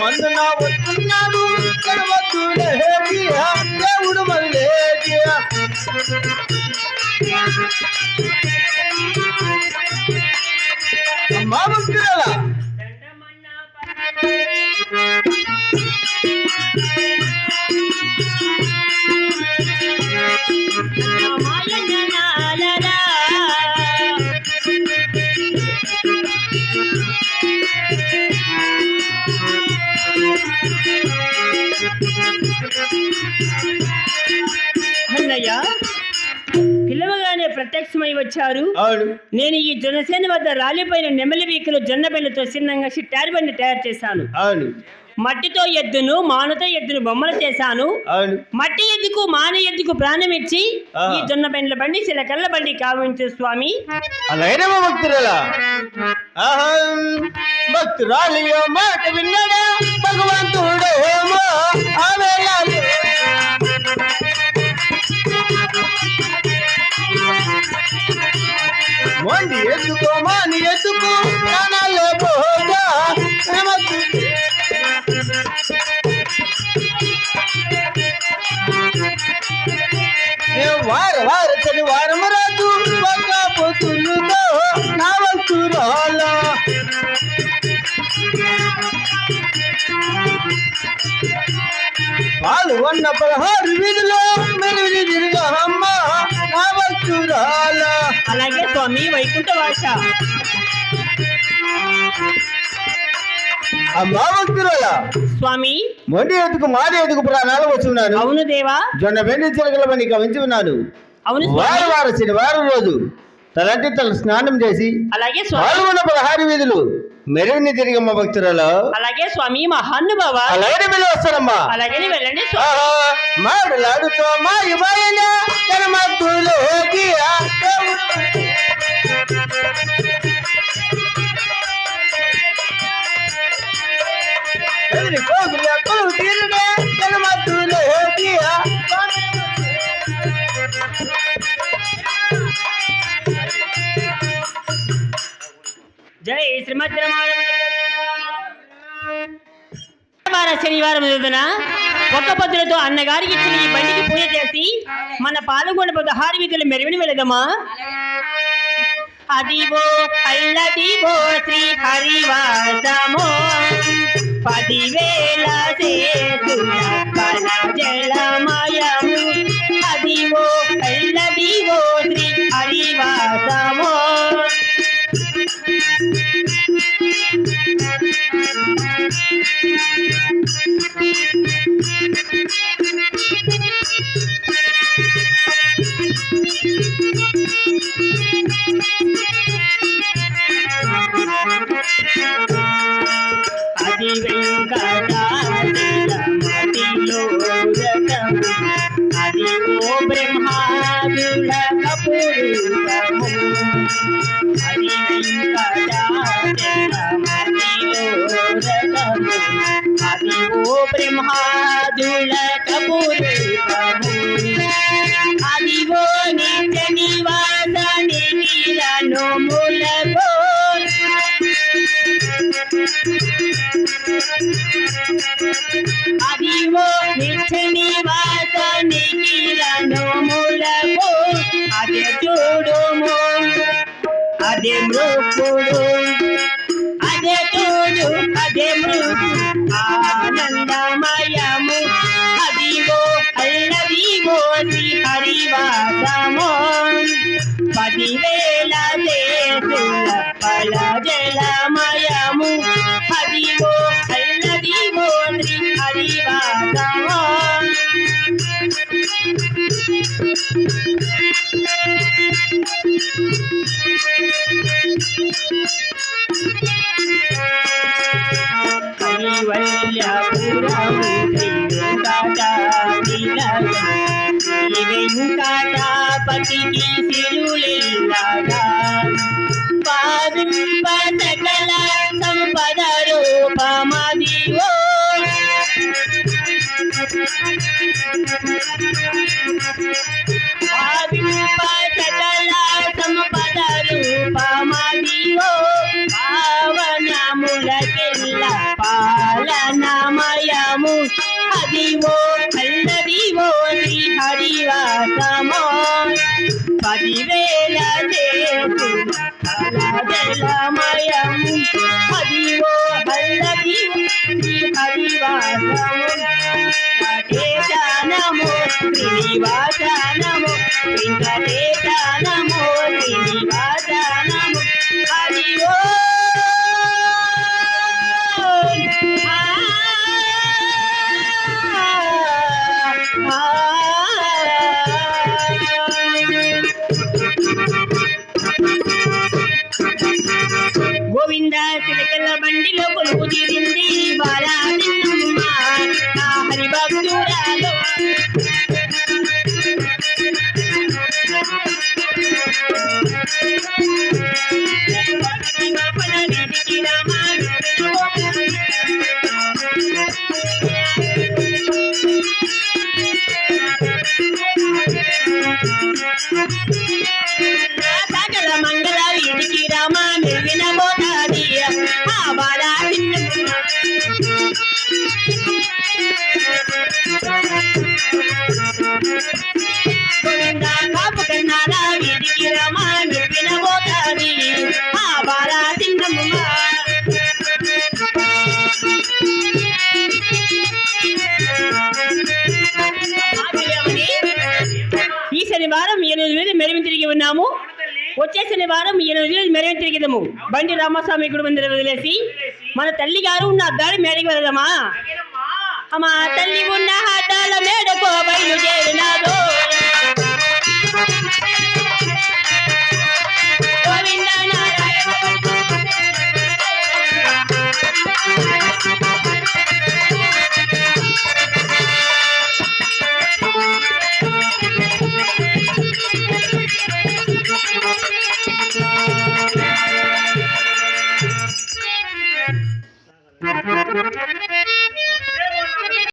మందున వస్తున్నాడు దేవుడు మళ్ళీ అమ్మా భక్తుల అన్నయ్య పిల్లవగానే ప్రత్యక్షమై వచ్చారు. నేను ఈ జనసేన వద్ద రాలిపోయిన నెమలి వీకలు జొన్న బెల్లతో చిన్నంగా షిట్టారు బండి తయారు చేశాను. మట్టితో ఎద్దును మానుతో ఎద్దును బొమ్మలు చేశాను. మట్టి ఎద్దుకు మాన ఎద్దుకు ప్రాణం ఇచ్చి ఈ జొన్న బెండ్ల బండి చిలకల్ల బండి కావించు స్వామి. అలాగే భక్తురాలి మాట విన్నాడా భగవంతుడేమో మొండి ఎత్తుకో మాని ఎత్తుకో ప్రాణాలే పోగా వార శనివారం రాజు ఒక పొత్తులతో నా వస్తురాల పాలు ఉన్న 16 వీధిలో మెరుగు తిరిగా అమ్మ నా వస్తురాల. అలాగే స్వామి వైకుంఠ వాస అమ్మా భక్తురాల స్వామి. మొండి ఎత్తుకు మాది ఎత్తుకు ప్రాణాలు వచ్చున్నాను. అవును దేవా. జొన్న బెండి చిలకల బండి కవించి ఉన్నాను. అవును వారం శనివారం రోజు తలంటి తల స్నానం చేసి అలాగే 16 వీధులు మెరుగుని తిరిగమ్మ భక్తురాలు. అలాగే స్వామి మహానుభావ. అలాగే వెళ్ళి వస్తారమ్మా. అలాగే వెళ్ళండి. మాట్లాడుతో మా ఇవ్వాలనే జై శ్రీమద్ శనివారం రోజున ఒక్క పొద్దులతో అన్నగారికి ఇచ్చిన ఈ బండికి పూజ చేసి మన పాల్గొండ 16 వీధులు మెరుగుని వెళదమా. అదివో అల్లదివో శ్రీ హరివాసమో 10,000 సేతుల కల జలమయము. అదివో అల్లదివో శ్రీ హరివాసమో అది వెంకటాచలమతిలో రథము. అది ఓ బ్రహ్మాదుల కపురుషము. అది వెంకటాచలమతిలో రథము. అది ఓ బ్రహ్మాదుల కపురుషము. అదివో నిత్య నివాస నిఖిలను మూలగో. అదివో నిత్య నివాస నిఖిలను మూలగో. అదే చూడుము అదే మృక్కుడు అదే చూడు అదే మృగు ఆనందమయము. అదివో అల్లదివో శ్రీ హరివాసమో 10,000 సేతుల ఫల జలమయము. అదివో అల్లదివో శ్రీ హరివాసమో. కైవల్యపురము శ్రీ వెంకటాచలము. శ్రీ వెంకటాపతి బతికి సిరులెల్లాగా పావింప సకల సంపద రూపమదివో పావింప సకల సంపద రూపమదివో పావనములకెల్ల పాలనమయము అదివో అల్లదివో శ్రీ హరివాసమో 10,000 జలమయము అదివో అల్లదివో శ్రీ హరివాసము వెంకటేశనమో శ్రీనివాసనమో వెంకటేశనమో శ్రీనివాసనమో హరివో గోవింద చిలకల బండిలో కొలుపు తీరింది బాలాదిమ్మ నా హరి భక్తురాలో సకల మంగళ వీడికి రామ నిర్విన పోతాది ఆ బాలా కాపు కన్నాల వీడికి రామ నిర్విన పోతాది ఆ బాలా తిన్నమ్మ ఈ శనివారం 8 వేలు మెరవిని తిరిగి ఉన్నాము. వచ్చే శనివారం 8 వేలు మెరవిని తిరిగిదాము. బండి రామస్వామి గుడి మందిర వదిలేసి మన తల్లి గారు ఉన్న అద్దాడి మేడకి వెళదామా? మా తల్లి ఉన్న హడ్డాల మేడకో బయలుదేరినా